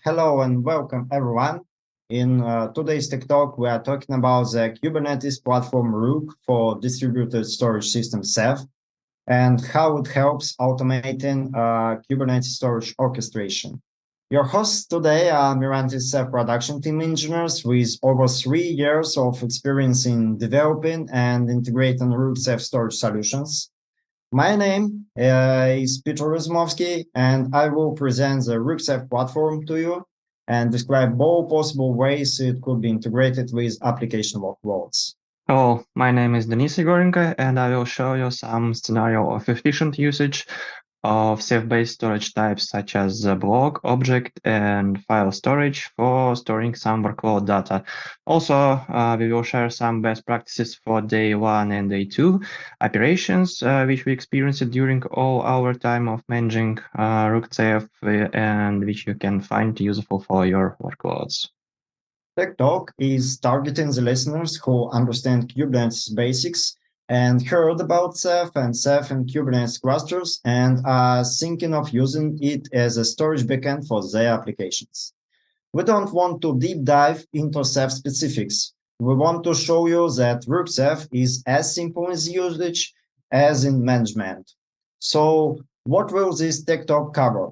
Hello and welcome everyone. In today's Tech Talk, we are talking about the Kubernetes platform Rook for distributed storage system Ceph and how it helps automating Kubernetes storage orchestration. Your hosts today are Mirantis Ceph production team engineers with over 3 years of experience in developing and integrating Rook Ceph storage solutions. My name is Razumovsky, and I will present the Rook Ceph platform to you and describe all possible ways it could be integrated with application workloads. Hello, my name is Denis Egorenko, and I will show you some scenario of efficient usage of Ceph-based storage types such as block, object, and file storage for storing some workload data. Also, we will share some best practices for day 1 and day 2 operations, which we experienced during all our time of managing Rook Ceph, and which you can find useful for your workloads. Tech Talk is targeting the listeners who understand Kubernetes basics and heard about Ceph and Kubernetes clusters and are thinking of using it as a storage backend for their applications. We don't want to deep dive into Ceph specifics. We want to show you that Rook Ceph is as simple in usage as in management. So what will this Tech Talk cover?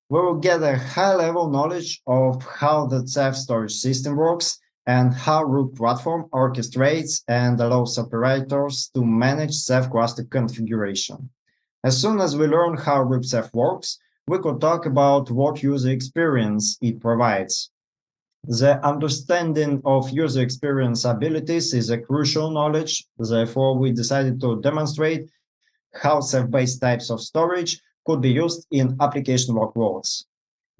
We will get a high-level knowledge of how the Ceph storage system works and how Rook platform orchestrates and allows operators to manage Ceph cluster configuration. As soon as we learn how Rook Ceph works, we could talk about what user experience it provides. The understanding of user experience abilities is a crucial knowledge. Therefore, we decided to demonstrate how Ceph-based types of storage could be used in application workloads.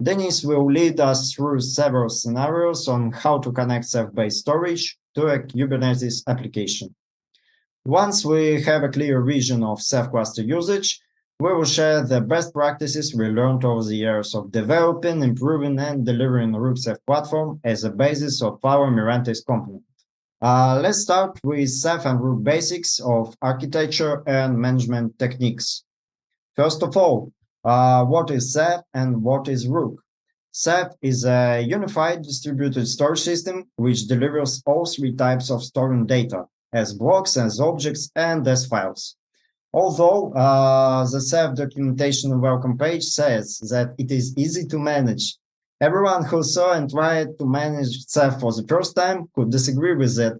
Denis will lead us through several scenarios on how to connect Ceph-based storage to a Kubernetes application. Once we have a clear vision of Ceph cluster usage, we will share the best practices we learned over the years of developing, improving, and delivering Rook Ceph platform as a basis of our Mirantis component. Let's start with Ceph and Rook basics of architecture and management techniques. First of all, what is Ceph and what is Rook? Ceph is a unified distributed storage system which delivers all three types of storing data, as blocks, as objects, and as files. Although the Ceph documentation welcome page says that it is easy to manage, everyone who saw and tried to manage Ceph for the first time could disagree with it.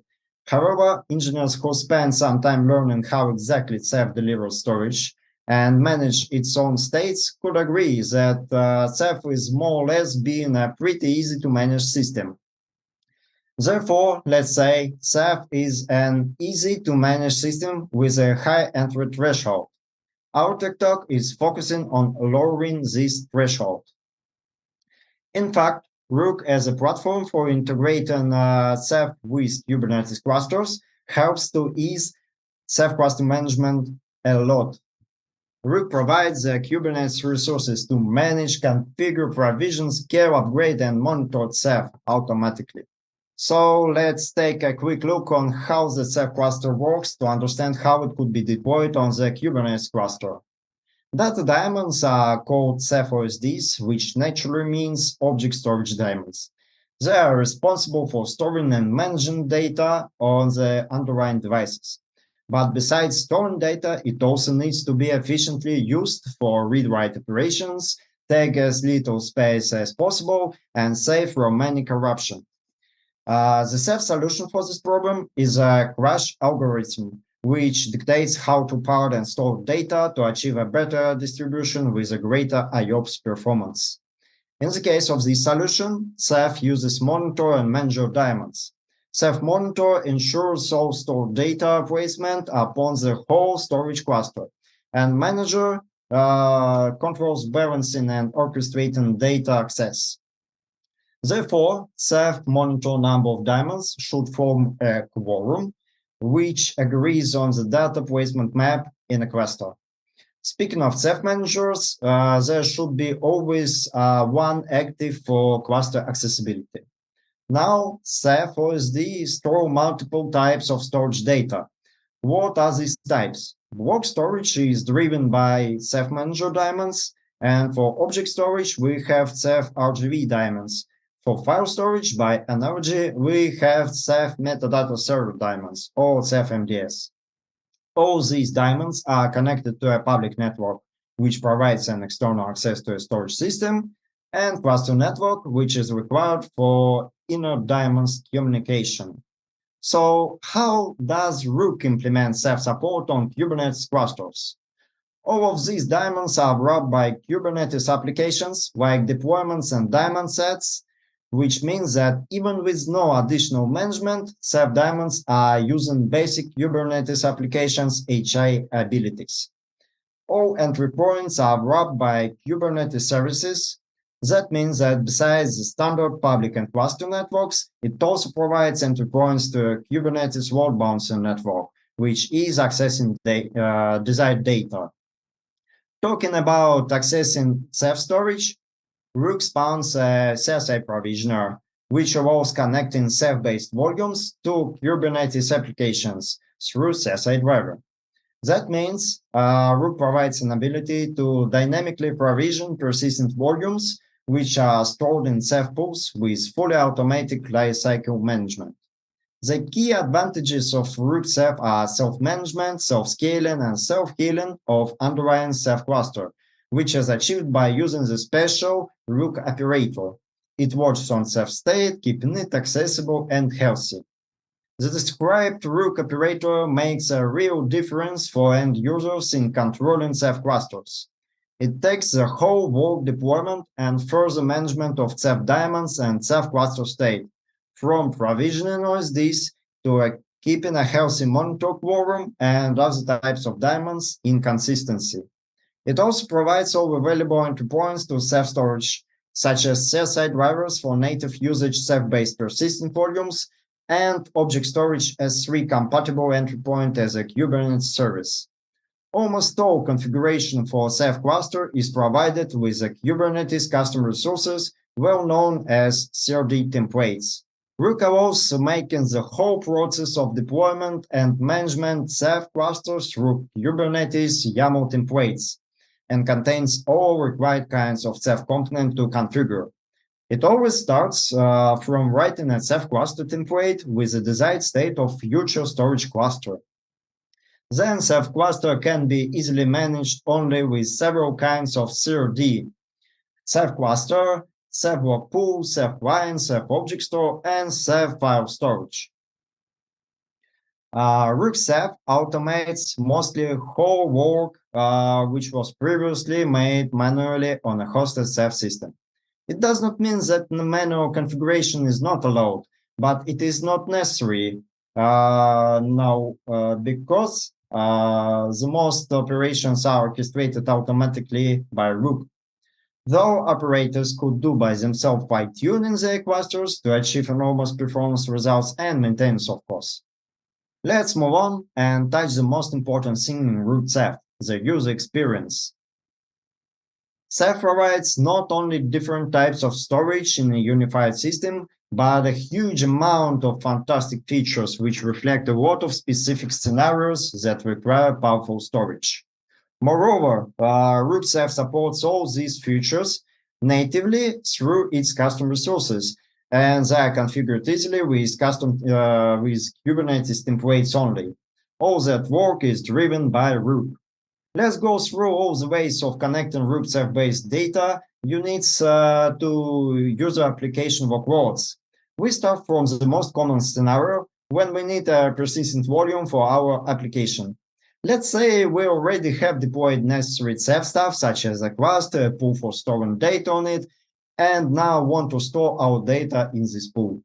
However, engineers who spend some time learning how exactly Ceph delivers storage and manage its own states could agree that Ceph is more or less being a pretty easy to manage system. Therefore, let's say Ceph is an easy to manage system with a high entry threshold. Our Tech Talk is focusing on lowering this threshold. In fact, Rook as a platform for integrating Ceph with Kubernetes clusters helps to ease Ceph cluster management a lot. Rook provides Kubernetes resources to manage, configure, provision, scale, upgrade, and monitor Ceph automatically. So let's take a quick look on how the Ceph cluster works to understand how it could be deployed on the Kubernetes cluster. Data daemons are called Ceph OSDs, which naturally means object storage daemons. They are responsible for storing and managing data on the underlying devices. But besides storing data, it also needs to be efficiently used for read-write operations, take as little space as possible, and safe from any corruption. The Ceph solution for this problem is a crash algorithm, which dictates how to part and store data to achieve a better distribution with a greater IOPS performance. In the case of this solution, Ceph uses monitor and manager daemons. Ceph Monitor ensures all stored data placement upon the whole storage cluster, and Manager controls balancing and orchestrating data access. Therefore, Ceph Monitor number of daemons should form a quorum, which agrees on the data placement map in a cluster. Speaking of Ceph managers, there should be always one active for cluster accessibility. Now, Ceph OSD store multiple types of storage data. What are these types? Block storage is driven by Ceph Manager daemons, And for object storage, we have Ceph RGB daemons. For file storage, by analogy, we have Ceph metadata server daemons, or Ceph MDS. All these daemons are connected to a public network, which provides an external access to a storage system, and cluster network, which is required for inner daemons communication. So how does Rook implement Ceph support on Kubernetes clusters? All of these daemons are wrapped by Kubernetes applications like deployments and daemon sets, which means that even with no additional management, Ceph daemons are using basic Kubernetes applications HA abilities. All entry points are wrapped by Kubernetes services. That means that besides the standard public and cluster networks, it also provides entry points to a Kubernetes load balancer network, which is accessing the desired data. Talking about accessing Ceph storage, Rook spawns a CSI provisioner, which allows connecting Ceph-based volumes to Kubernetes applications through CSI driver. That means Rook provides an ability to dynamically provision persistent volumes, which are stored in Ceph pools with fully automatic lifecycle management. The key advantages of Rook Ceph are self-management, self-scaling, and self-healing of underlying Ceph cluster, which is achieved by using the special Rook operator. It works on Ceph state, keeping it accessible and healthy. The described Rook operator makes a real difference for end users in controlling Ceph clusters. It takes the whole work deployment and further management of Ceph daemons and Ceph cluster state, from provisioning OSDs to keeping a healthy monitor quorum and other types of daemons in consistency. It also provides all available entry points to Ceph storage, such as CSI drivers for native usage Ceph-based persistent volumes, and object storage S3 compatible entry point as a Kubernetes service. Almost all configuration for Ceph cluster is provided with a Kubernetes custom resources, well known as CRD templates. Rook allows making the whole process of deployment and management Ceph clusters through Kubernetes YAML templates, and contains all required kinds of Ceph component to configure. It always starts from writing a Ceph cluster template with the desired state of future storage cluster. Then Ceph cluster can be easily managed only with several kinds of CRD: Ceph cluster, Ceph block pool, Ceph client, Ceph object store, and Ceph file storage. Rook Ceph automates mostly whole work which was previously made manually on a hosted Ceph system. It does not mean that manual configuration is not allowed, but it is not necessary now because the most operations are orchestrated automatically by Rook. Though operators could do by themselves fine-tuning their clusters to achieve enormous performance results and maintenance, of course. Let's move on and touch the most important thing in Rook Ceph, the user experience. Ceph provides not only different types of storage in a unified system, but a huge amount of fantastic features which reflect a lot of specific scenarios that require powerful storage. Moreover, Rook Ceph supports all these features natively through its custom resources, and they are configured easily with Kubernetes templates only. All that work is driven by Rook. Let's go through all the ways of connecting Rook Ceph-based data units to user application workloads. We start from the most common scenario when we need a persistent volume for our application. Let's say we already have deployed necessary Ceph stuff, such as a cluster, a pool for storing data on it, and now want to store our data in this pool.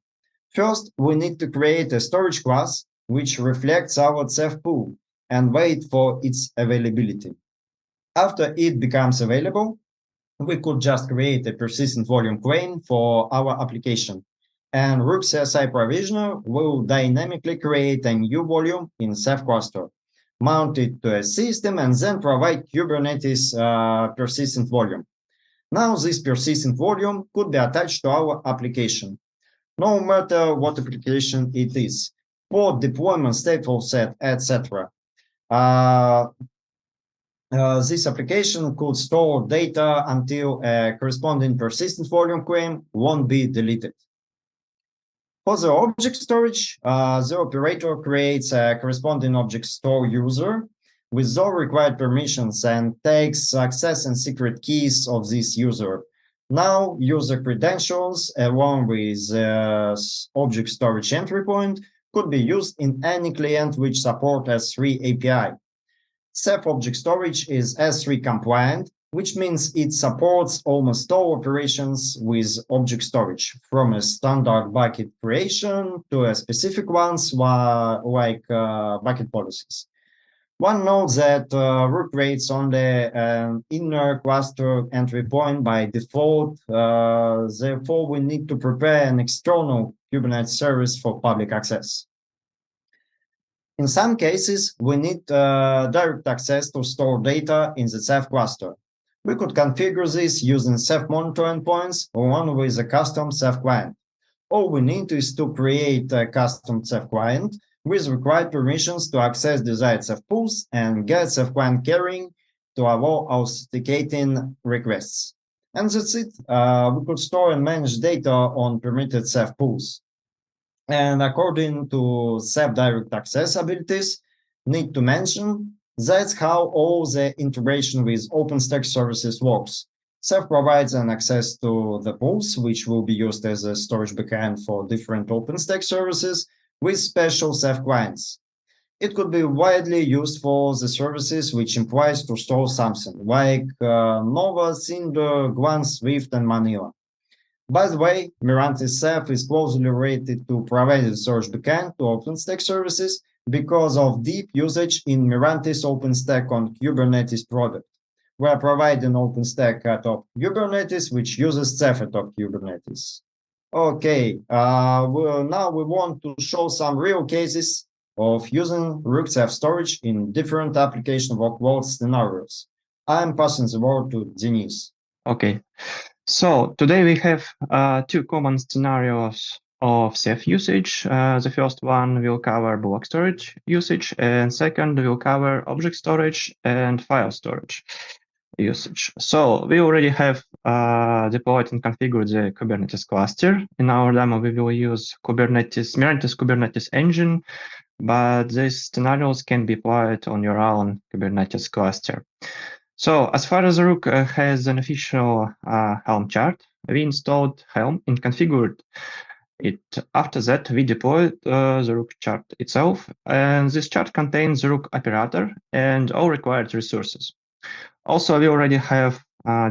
First, we need to create a storage class which reflects our Ceph pool and wait for its availability. After it becomes available, we could just create a persistent volume claim for our application, and Rook CSI provisioner will dynamically create a new volume in Ceph cluster, mount it to a system, and then provide Kubernetes persistent volume. Now this persistent volume could be attached to our application, no matter what application it is, pod, deployment, stateful set, etc. This application could store data until a corresponding persistent volume claim won't be deleted. For the object storage, the operator creates a corresponding object store user with all required permissions and takes access and secret keys of this user. Now, user credentials, along with object storage entry point, could be used in any client which support S3 API. Ceph Object Storage is S3 compliant, which means it supports almost all operations with object storage, from a standard bucket creation to a specific ones like bucket policies. One note that Rook creates only an inner cluster entry point by default. Therefore, we need to prepare an external Kubernetes service for public access. In some cases, we need direct access to store data in the Ceph cluster. We could configure this using Ceph monitor endpoints along with a custom Ceph client. All we need is to create a custom Ceph client with required permissions to access desired Ceph pools and get Ceph client carrying to allow authenticating requests. And that's it. We could store and manage data on permitted Ceph pools. And according to Ceph direct access abilities, need to mention that's how all the integration with OpenStack services works. Ceph provides an access to the pools, which will be used as a storage backend for different OpenStack services with special Ceph clients. It could be widely used for the services which implies to store something, like Nova, Cinder, Gwan, Swift, and Manila. By the way, Mirantis Ceph is closely related to provided storage backend to OpenStack services because of deep usage in Mirantis OpenStack on Kubernetes product. We are providing OpenStack atop Kubernetes, which uses Ceph atop Kubernetes. Okay, now we want to show some real cases of using Rook Ceph storage in different application workload scenarios. I'm passing the word to Denis. Okay. So today we have two common scenarios of Ceph usage. The first one will cover block storage usage, and second will cover object storage and file storage usage. So we already have deployed and configured the Kubernetes cluster. In our demo, we will use Mirantis Kubernetes engine, but these scenarios can be applied on your own Kubernetes cluster. So as far as Rook has an official Helm chart, we installed Helm and configured it. After that, we deployed the Rook chart itself, and this chart contains the Rook operator and all required resources. Also, we already have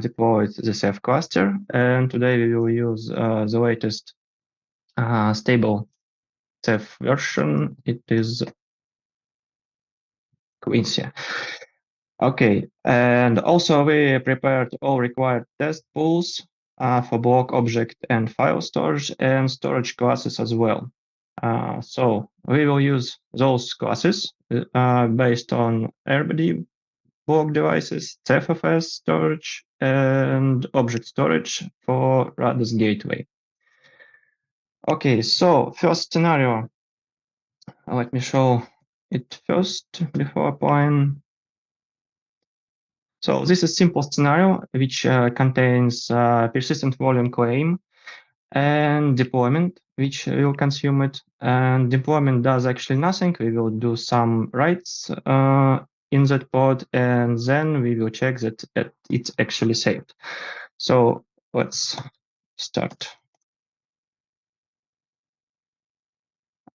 deployed the Ceph cluster, and today we will use the latest stable Ceph version. It is Quincy. Okay, and also we prepared all required test pools for block, object, and file storage, and storage classes as well. So we will use those classes based on RBD block devices, CephFS storage, and object storage for Rados gateway. Okay, so first scenario. Let me show it first before applying. So this is simple scenario which contains persistent volume claim and deployment, which will consume it. And deployment does actually nothing. We will do some writes in that pod, and then we will check that it's actually saved. So let's start.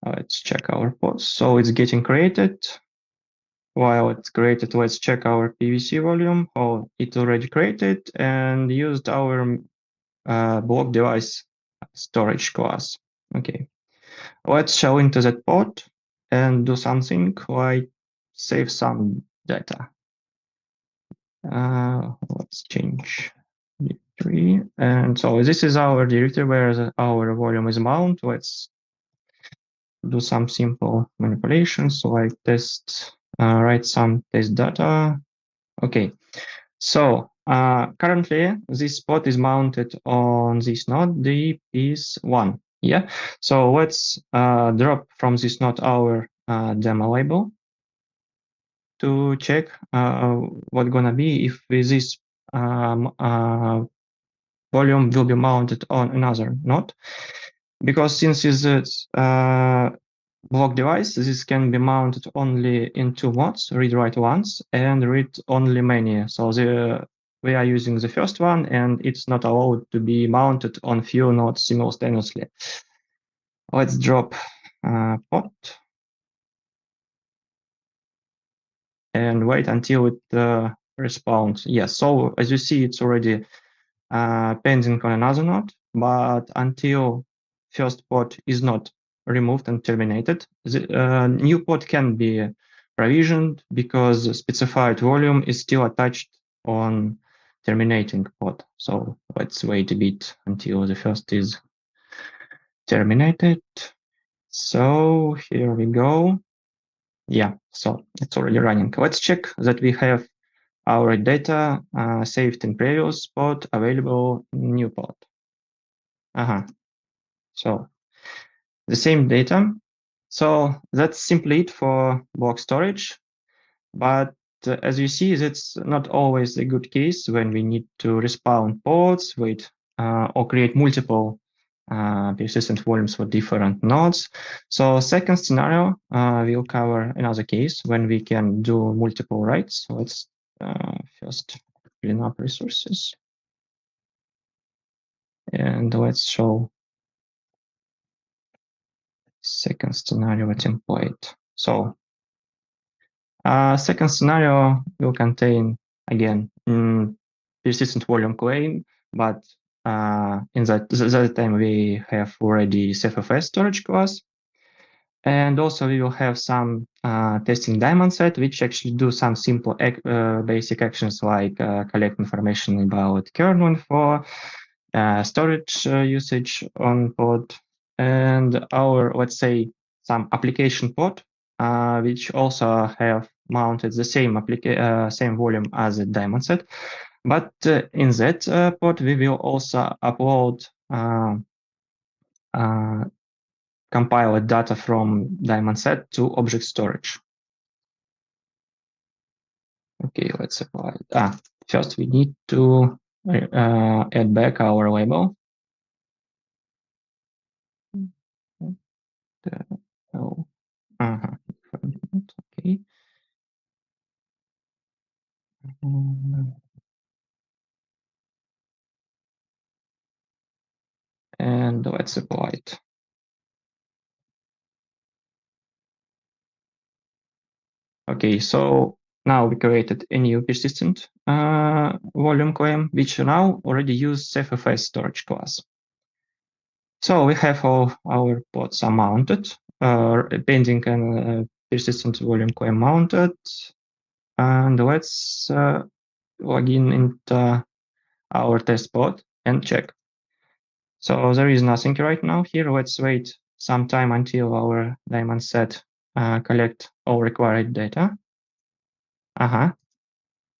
Let's check our pods. So it's getting created. While it's created, let's check our PVC volume. Oh, it already created and used our block device storage class. Okay, let's show into that pod and do something like save some data. Let's change directory. And so this is our directory where our volume is mounted. Let's do some simple manipulations like test, write some test data. Okay, so currently this pod is mounted on this node. The is 1. Yeah, so let's drop from this node our demo label to check what's gonna be if this volume will be mounted on another node. Because since it's block device, this can be mounted only in two modes, read-write once and read-only many. So we are using the first one, and it's not allowed to be mounted on few nodes simultaneously. Let's drop pod and wait until it responds. Yes, so as you see, it's already pending on another node, but until first pod is not removed and terminated, the new pod can be provisioned because specified volume is still attached on terminating pod. So let's wait a bit until the first is terminated. So here we go. Yeah, so it's already running. Let's check that we have our data saved in previous pod available in new pod. So the same data. So that's simply it for block storage. But as you see, that's not always a good case when we need to respawn pods, or create multiple persistent volumes for different nodes. So second scenario, we'll cover another case when we can do multiple writes. So let's first clean up resources. And let's show second scenario template. So second scenario will contain, again, persistent volume claim, but in that time we have already CFFS storage class. And also we will have some testing daemon set, which actually do some simple basic actions like collect information about kernel info, storage usage on pod, and our, let's say, some application pod, which also have mounted the same same volume as a daemon set. But in that pod, we will also upload compiled data from daemon set to object storage. Okay, let's apply. First we need to add back our label. Oh, okay. And let's apply it. Okay, so now we created a new persistent volume claim, which now already use CFFS storage class. So we have all our pods are mounted, pending and persistent volume claim mounted. And let's log in into our test pod and check. So there is nothing right now here. Let's wait some time until our daemon set collect all required data.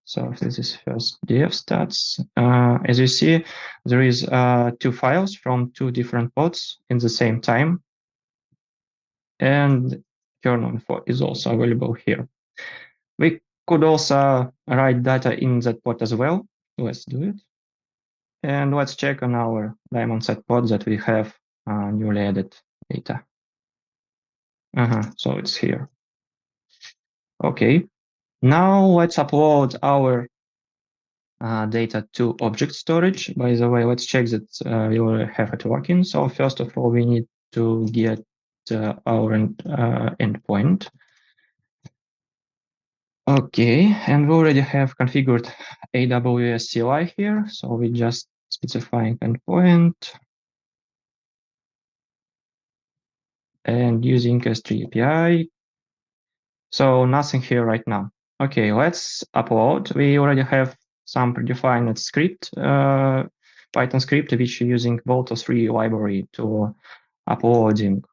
So this is first dev stats. As you see, there is two files from two different pods in the same time. And kernel info is also available here. We could also write data in that pod as well. Let's do it. And let's check on our daemon set pod that we have newly added data. So it's here. Okay. Now let's upload our data to object storage. By the way, let's check that we will have it working. So first of all, we need to get our endpoint. Okay, and we already have configured AWS CLI here. So we just specifying endpoint and using S3 API. So nothing here right now. Okay, let's upload. We already have some predefined script, Python script, which is using Volto3 library to uploading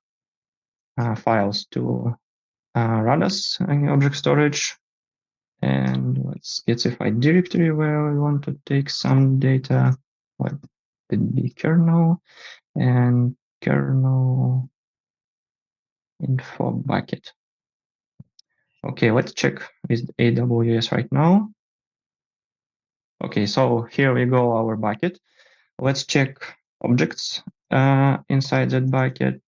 files to Radas object storage. And let's specify directory where we want to take some data. What could be kernel and kernel info bucket. Okay, let's check with AWS right now. Okay, so here we go, our bucket. Let's check objects inside that bucket.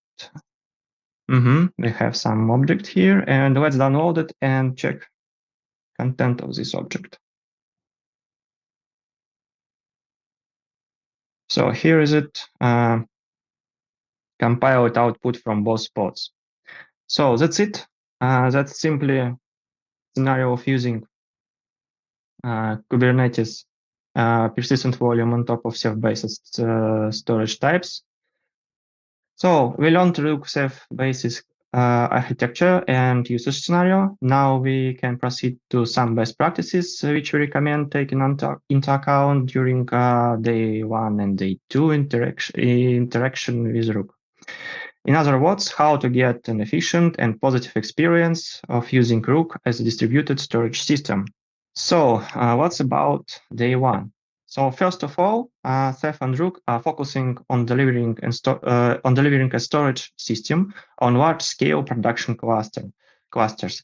We have some object here, and let's download it and check content of this object. So here is it, compiled output from both pods. So that's it. That's simply a scenario of using Kubernetes persistent volume on top of Ceph-based storage types. So we learned Rook Ceph basis architecture and usage scenario. Now we can proceed to some best practices, which we recommend taking into account during day 1 and day 2 interaction with Rook. In other words, how to get an efficient and positive experience of using Rook as a distributed storage system. So what's about day 1? So first of all, Ceph and Rook are focusing on delivering a storage system on large-scale production clusters.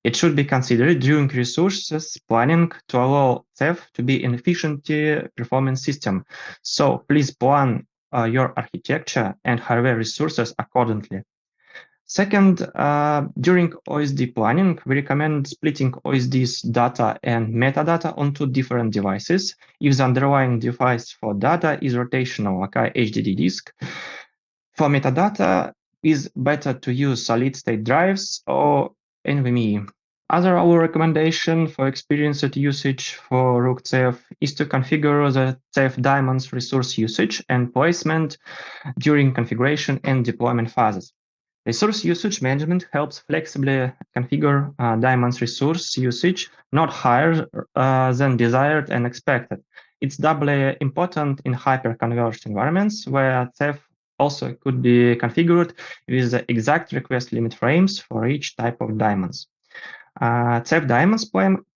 It should be considered during resources planning to allow Ceph to be an efficient performance system. So please plan your architecture and hardware resources accordingly. Second, during OSD planning, we recommend splitting OSD's data and metadata onto different devices. If the underlying device for data is rotational, like a HDD disk, for metadata, it's better to use solid-state drives or NVMe. Other our recommendation for experienced usage for Rook Ceph is to configure the Ceph daemons resource usage and placement during configuration and deployment phases. Resource usage management helps flexibly configure daemons resource usage not higher than desired and expected. It's doubly important in hyper-converged environments where Ceph also could be configured with the exact request limit frames for each type of daemons. Ceph daemons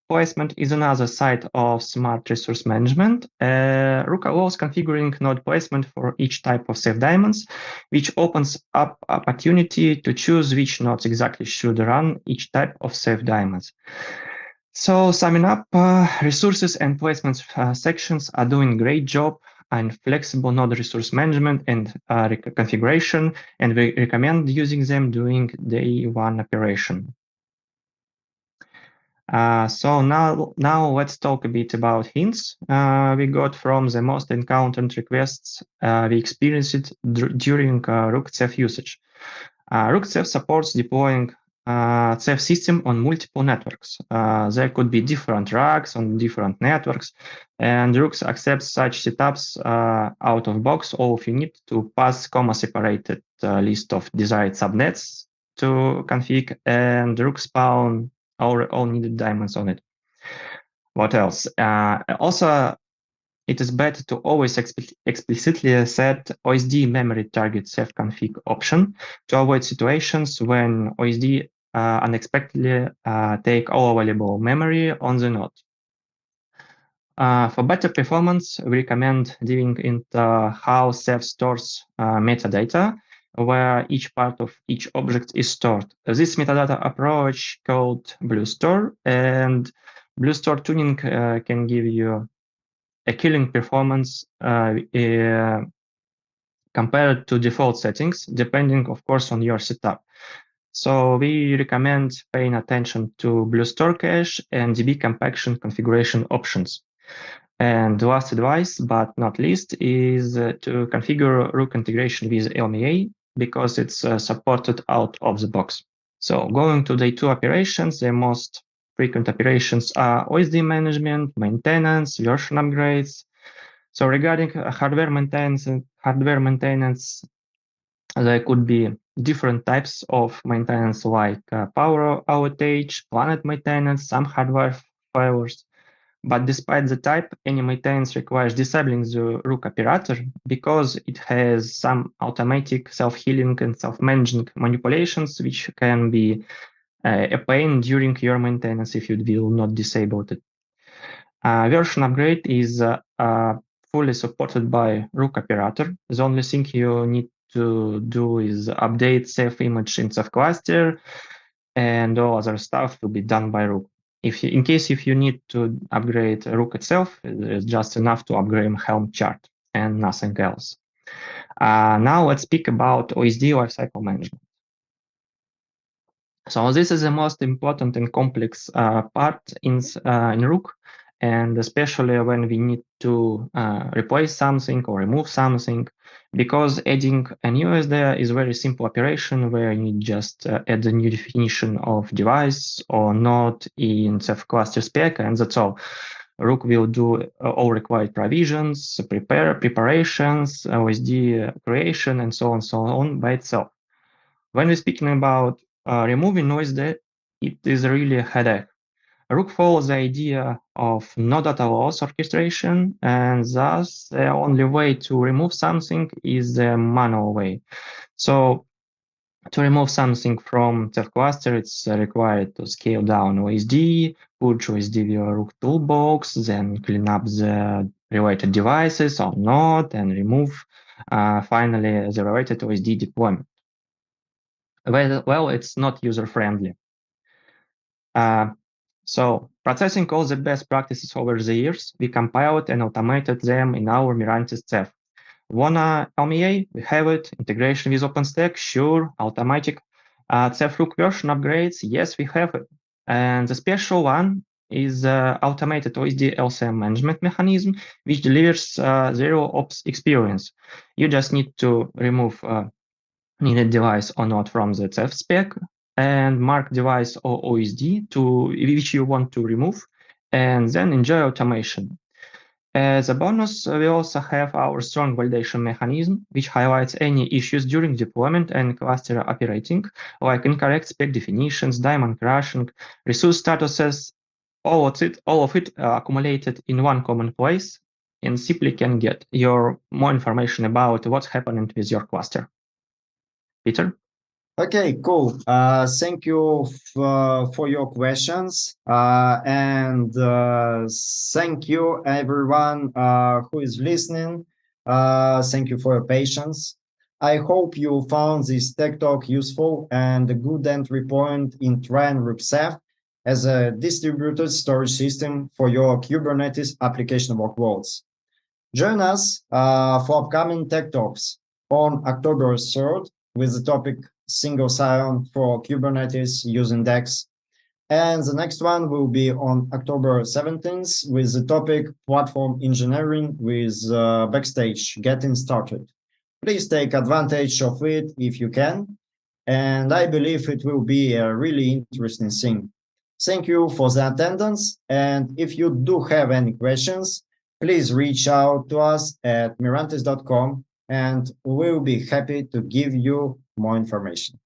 placement is another side of smart resource management. Rook allows configuring node placement for each type of Ceph daemons, which opens up opportunity to choose which nodes exactly should run each type of Ceph daemons. So summing up, resources and placements sections are doing great job on flexible node resource management and configuration, and we recommend using them during day 1 operation. So now let's talk a bit about hints we got from the most encountered requests we experienced during Rook Ceph usage. Rook Ceph supports deploying Ceph system on multiple networks. There could be different racks on different networks, and Rook accepts such setups out of box. All you need to pass comma-separated list of desired subnets to config, and Rook spawn all needed daemons on it. What else? Also, it is better to always explicitly set OSD memory target Ceph config option to avoid situations when OSD unexpectedly take all available memory on the node. For better performance, we recommend diving into how Ceph stores metadata, where each part of each object is stored. This metadata approach called BlueStore, and BlueStore tuning can give you a killing performance compared to default settings, depending, of course, on your setup. So we recommend paying attention to BlueStore cache and DB compaction configuration options. And the last advice, but not least, is to configure Rook integration with LMA because it's supported out of the box. So going to day 2 operations, the most frequent operations are OSD management, maintenance, version upgrades. So regarding hardware maintenance, there could be different types of maintenance like power outage, planet maintenance, some hardware failures. But despite the type, any maintenance requires disabling the Rook operator because it has some automatic self-healing and self-managing manipulations, which can be a pain during your maintenance if you will not disable it. Version upgrade is fully supported by Rook operator. The only thing you need to do is update Ceph image in Ceph cluster and all other stuff will be done by Rook. In case if you need to upgrade Rook itself, it's just enough to upgrade Helm chart and nothing else. Now let's speak about OSD lifecycle management. So this is the most important and complex part in Rook, and especially when we need to replace something or remove something, because adding a new SD is a very simple operation where you just add a new definition of device or node in Ceph cluster spec, and that's all. Rook will do all required provisions, preparations, OSD creation, and so on by itself. When we're speaking about removing noise, it is really a headache. Rook follows the idea of no data loss orchestration, and thus the only way to remove something is the manual way. So to remove something from Ceph cluster, it's required to scale down OSD, push OSD via Rook toolbox, then clean up the related devices or not, and remove finally the related OSD deployment. Well, it's not user-friendly. So processing all the best practices over the years, we compiled and automated them in our Mirantis Ceph. Wanna LMA? We have it. Integration with OpenStack? Sure. Automatic Ceph Rook version upgrades? Yes, we have it. And the special one is automated OSD LCM management mechanism, which delivers zero ops experience. You just need to remove needed device or not from the Ceph spec and mark device or OSD to which you want to remove, and then enjoy automation. As a bonus, we also have our strong validation mechanism, which highlights any issues during deployment and cluster operating, like incorrect spec definitions, daemon crashing, resource statuses, all of it accumulated in one common place, and simply can get your more information about what's happening with your cluster. Peter? Okay, cool. Thank you for your questions. And thank you, everyone who is listening. Thank you for your patience. I hope you found this tech talk useful and a good entry point in trying Rook Ceph as a distributed storage system for your Kubernetes application workloads. Join us for upcoming tech talks on October 3rd with the topic single sign for Kubernetes using DEX. And the next one will be on October 17th with the topic platform engineering with Backstage getting started. Please take advantage of it if you can. And I believe it will be a really interesting thing. Thank you for the attendance. And if you do have any questions, please reach out to us at mirantis.com and we'll be happy to give you more information.